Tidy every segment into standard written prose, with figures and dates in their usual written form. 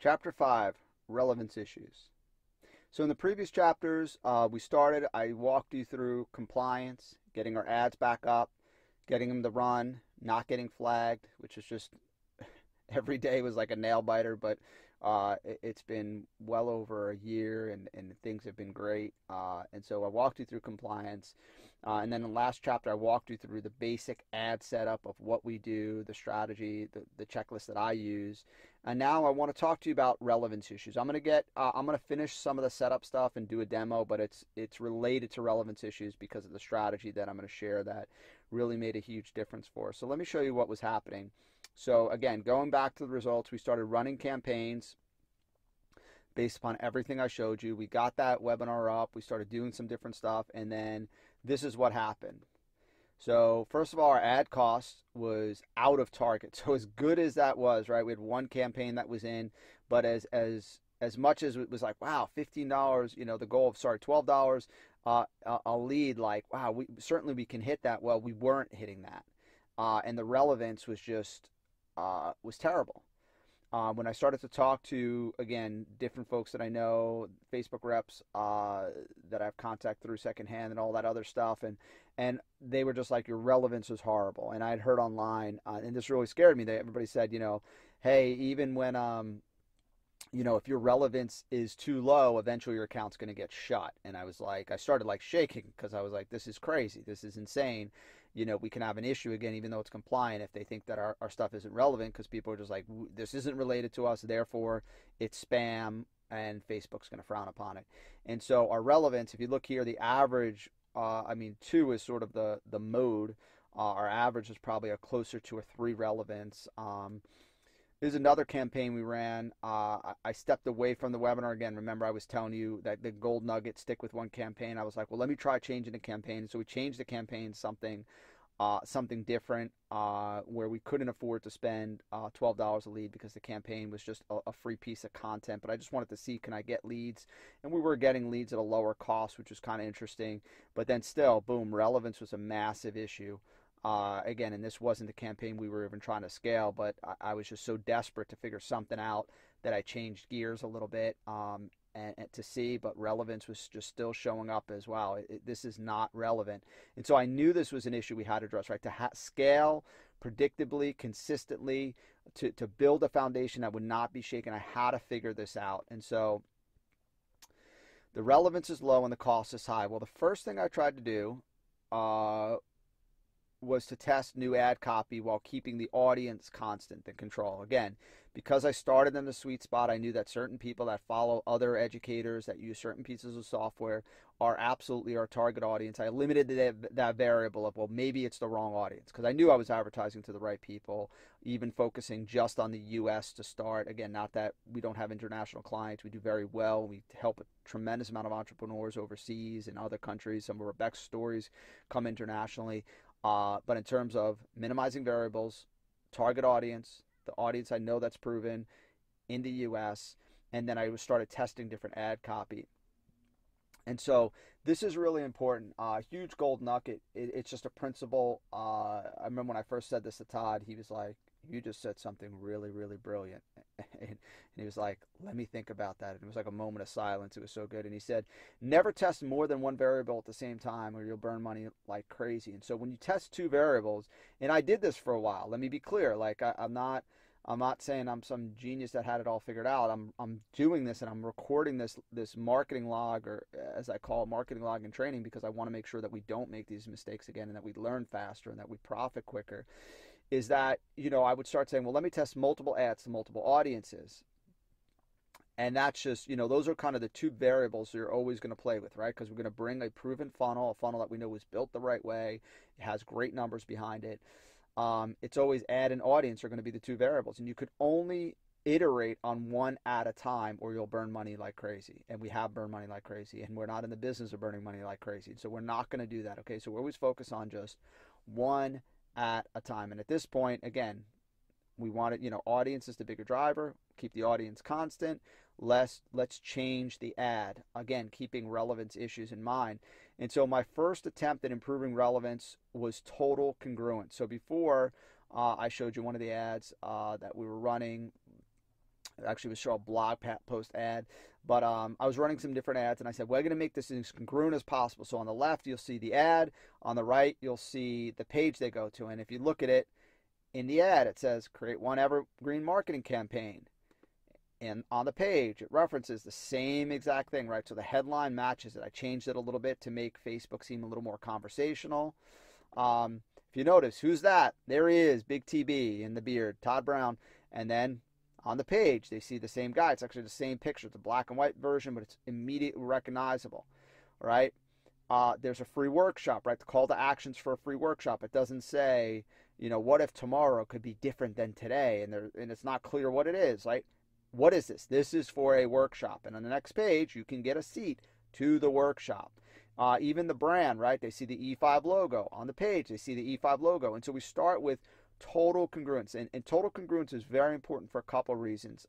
Chapter 5, Relevance Issues. So in the previous chapters, I walked you through compliance, getting our ads back up, getting them to run, not getting flagged, which is just every day was like a nail biter, but it's been well over a year and things have been great. And so I walked you through compliance. And then in the last chapter, I walked you through the basic ad setup of what we do, the strategy, the checklist that I use. And now I want to talk to you about relevance issues. I'm gonna finish some of the setup stuff and do a demo, but it's related to relevance issues because of the strategy that I'm going to share that really made a huge difference for us. So let me show you what was happening. So again, going back to the results, we started running campaigns based upon everything I showed you. We got that webinar up. We started doing some different stuff, and then this is what happened. So first of all, our ad cost was out of target. So as good as that was, right? We had one campaign that was in, but as much as it was like, wow, $15, the goal of, sorry, $12 a lead, like, wow, we can hit that. Well, we weren't hitting that. And the relevance was just, was terrible. When I started to talk to, again, different folks that I know, Facebook reps that I've contacted through secondhand and all that other stuff, and they were just like, your relevance was horrible. And I had heard online, and this really scared me, that everybody said, hey, even when, if your relevance is too low, eventually your account's going to get shut. And I started like shaking because I was like, this is crazy. This is insane. We can have an issue again, even though it's compliant, if they think that our stuff isn't relevant, because people are just like, this isn't related to us, therefore it's spam, and Facebook's going to frown upon it. And so our relevance, if you look here, the average, 2 is sort of the mode. Our average is probably a closer to a 3 relevance. There's another campaign we ran. I stepped away from the webinar again. Remember, I was telling you that the gold nugget, stick with one campaign. I was like, well, let me try changing the campaign. So we changed the campaign something different, where we couldn't afford to spend $12 a lead because the campaign was just a free piece of content. But I just wanted to see, can I get leads? And we were getting leads at a lower cost, which was kind of interesting. But then still, boom, relevance was a massive issue. Again, and this wasn't the campaign we were even trying to scale, but I was just so desperate to figure something out that I changed gears a little bit, and to see, but relevance was just still showing up as well. This is not relevant. And so I knew this was an issue we had to address, right? To scale predictably, consistently, to build a foundation that would not be shaken, I had to figure this out. And so the relevance is low and the cost is high. Well, the first thing I tried to do, was to test new ad copy while keeping the audience constant and control. Again, because I started in the sweet spot, I knew that certain people that follow other educators that use certain pieces of software are absolutely our target audience. I limited that variable of, well, maybe it's the wrong audience, because I knew I was advertising to the right people, even focusing just on the US to start. Again, not that we don't have international clients. We do very well. We help a tremendous amount of entrepreneurs overseas in other countries. Some of our best stories come internationally. But in terms of minimizing variables, target audience, the audience I know that's proven in the US, and then I started testing different ad copy. And so this is really important. Huge gold nugget. It's just a principle. I remember when I first said this to Todd, he was like, you just said something really, really brilliant. And he was like, let me think about that. And it was like a moment of silence. It was so good. And he said, never test more than one variable at the same time or you'll burn money like crazy. And so when you test 2 variables, and I did this for a while, let me be clear, like I'm not saying I'm some genius that had it all figured out. I'm doing this and I'm recording this marketing log, or as I call it, marketing log and training, because I want to make sure that we don't make these mistakes again and that we learn faster and that we profit quicker. Is that, I would start saying, well, let me test multiple ads to multiple audiences. And that's just, those are kind of the 2 variables you're always going to play with, right? Because we're going to bring a proven funnel, a funnel that we know was built the right way. It has great numbers behind it. It's always ad and audience are going to be the 2 variables. And you could only iterate on one at a time or you'll burn money like crazy. And we have burned money like crazy. And we're not in the business of burning money like crazy. So we're not going to do that, okay? So we're always focused on just one at a time. And at this point, again, we want it, audience is the bigger driver. Keep the audience constant. Let's change the ad. Again, keeping relevance issues in mind. And so my first attempt at improving relevance was total congruence. So before I showed you one of the ads that we were running, It actually was show a blog post ad, but I was running some different ads, and I said, we're going to make this as congruent as possible. So on the left, you'll see the ad. On the right, you'll see the page they go to. And if you look at it, in the ad, it says, create one evergreen marketing campaign. And on the page, it references the same exact thing, right? So the headline matches it. I changed it a little bit to make Facebook seem a little more conversational. If you notice, who's that? There he is, Big TB in the beard, Todd Brown. And then on the page, they see the same guy. It's actually the same picture. It's a black and white version, but it's immediately recognizable, right? There's a free workshop, right? The call to actions for a free workshop. It doesn't say, what if tomorrow could be different than today? And it's not clear what it is, right? What is this? This is for a workshop. And on the next page, you can get a seat to the workshop. Even the brand, right? They see the E5 logo. On the page, they see the E5 logo. And so we start with total congruence. And total congruence is very important for a couple of reasons,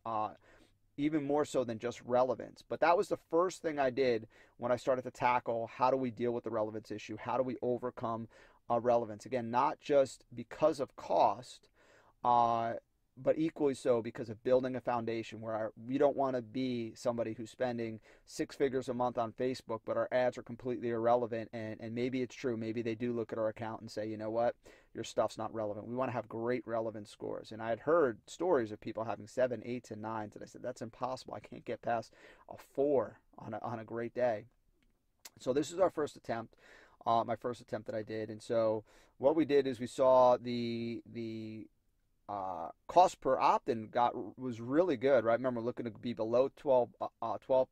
even more so than just relevance. But that was the first thing I did when I started to tackle how do we deal with the relevance issue? How do we overcome relevance? Again, not just because of cost, but equally so because of building a foundation where we don't want to be somebody who's spending 6 figures a month on Facebook, but our ads are completely irrelevant. And maybe it's true. Maybe they do look at our account and say, you know what, your stuff's not relevant. We want to have great relevance scores. And I had heard stories of people having 7, 8s, and 9s. And I said, that's impossible. I can't get past a 4 on a great day. So this is our first attempt. My first attempt that I did. And so what we did is we saw the cost per opt-in was really good, right? Remember, looking to be below 12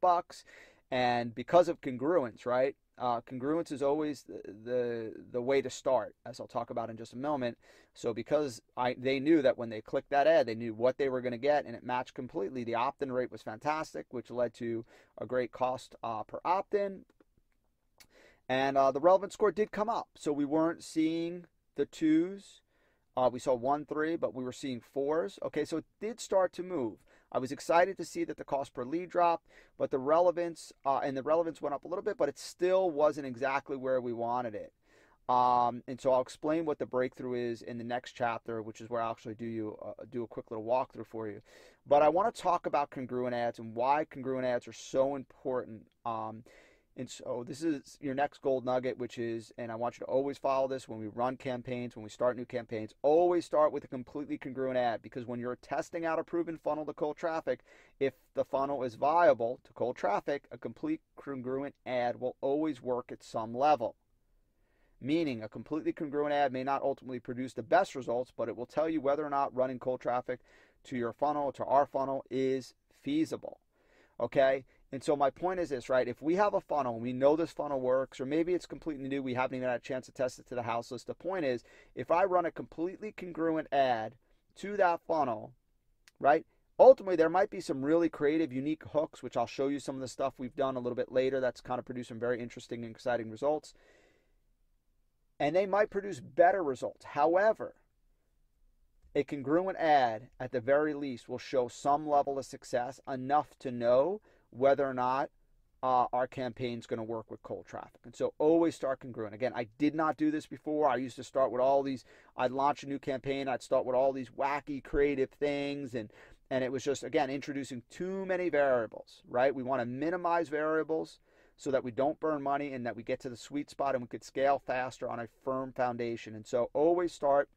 bucks, and because of congruence, right? Congruence is always the way to start, as I'll talk about in just a moment. So because they knew that when they clicked that ad, they knew what they were going to get, and it matched completely. The opt-in rate was fantastic, which led to a great cost per opt-in, and the relevance score did come up. So we weren't seeing the 2s. We saw 1, 3, but we were seeing 4s. Okay, so it did start to move. I was excited to see that the cost per lead dropped, but the relevance went up a little bit, but it still wasn't exactly where we wanted it. And so I'll explain what the breakthrough is in the next chapter, which is where I'll actually do a quick little walkthrough for you. But I want to talk about congruent ads and why congruent ads are so important. And so this is your next gold nugget, which is, and I want you to always follow this when we run campaigns, when we start new campaigns, always start with a completely congruent ad, because when you're testing out a proven funnel to cold traffic, if the funnel is viable to cold traffic, a complete congruent ad will always work at some level. Meaning a completely congruent ad may not ultimately produce the best results, but it will tell you whether or not running cold traffic to your funnel, to our funnel, is feasible. Okay? And so my point is this, right? If we have a funnel and we know this funnel works, or maybe it's completely new, we haven't even had a chance to test it to the house list. The point is, if I run a completely congruent ad to that funnel, right? Ultimately, there might be some really creative, unique hooks, which I'll show you some of the stuff we've done a little bit later that's kind of produced some very interesting and exciting results. And they might produce better results. However, a congruent ad, at the very least, will show some level of success, enough to know whether or not our campaign's going to work with cold traffic. And so always start congruent. Again, I did not do this before. I used to start with all these, I'd launch a new campaign, I'd start with all these wacky creative things, and it was just, again, introducing too many variables, right? We want to minimize variables so that we don't burn money and that we get to the sweet spot and we could scale faster on a firm foundation. And so always start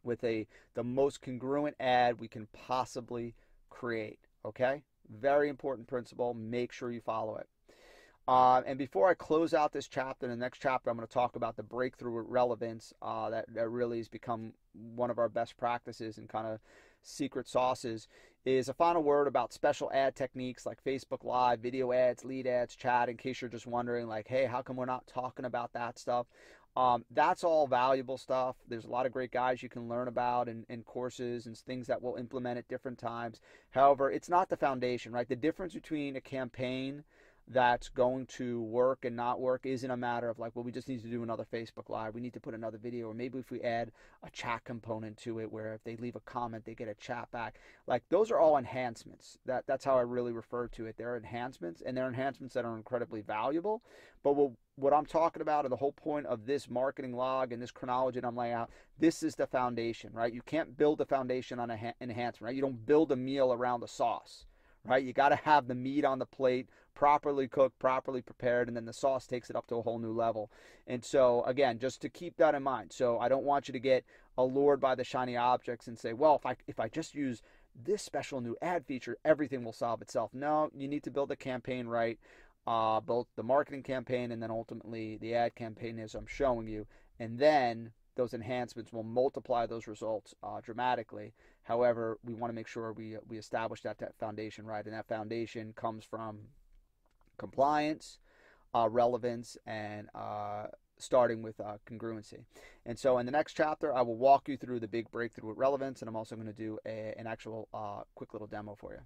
with the most congruent ad we can possibly create, okay? Very important principle. Make sure you follow it. And before I close out this chapter, in the next chapter, I'm going to talk about the breakthrough relevance that really has become one of our best practices and kind of secret sauces, is a final word about special ad techniques like Facebook Live, video ads, lead ads, chat, in case you're just wondering, like, hey, how come we're not talking about that stuff? That's all valuable stuff. There's a lot of great guys you can learn about in courses and things that we'll implement at different times. However, it's not the foundation, right? The difference between a campaign that's going to work and not work isn't a matter of like, well, we just need to do another Facebook Live. We need to put another video. Or maybe if we add a chat component to it where if they leave a comment, they get a chat back. Like those are all enhancements. That's how I really refer to it. They're enhancements, and they're enhancements that are incredibly valuable. But what I'm talking about and the whole point of this marketing log and this chronology that I'm laying out, this is the foundation, right? You can't build a foundation on an enhancement, right? You don't build a meal around the sauce, right? You got to have the meat on the plate, properly cooked, properly prepared, and then the sauce takes it up to a whole new level. And so, again, just to keep that in mind. So I don't want you to get allured by the shiny objects and say, well, if I just use this special new ad feature, everything will solve itself. No, you need to build a campaign right, both the marketing campaign and then ultimately the ad campaign as I'm showing you. And then those enhancements will multiply those results dramatically. However, we want to make sure we establish that foundation right, and that foundation comes from compliance, relevance, and starting with congruency. And so in the next chapter, I will walk you through the big breakthrough with relevance, and I'm also going to do an actual quick little demo for you.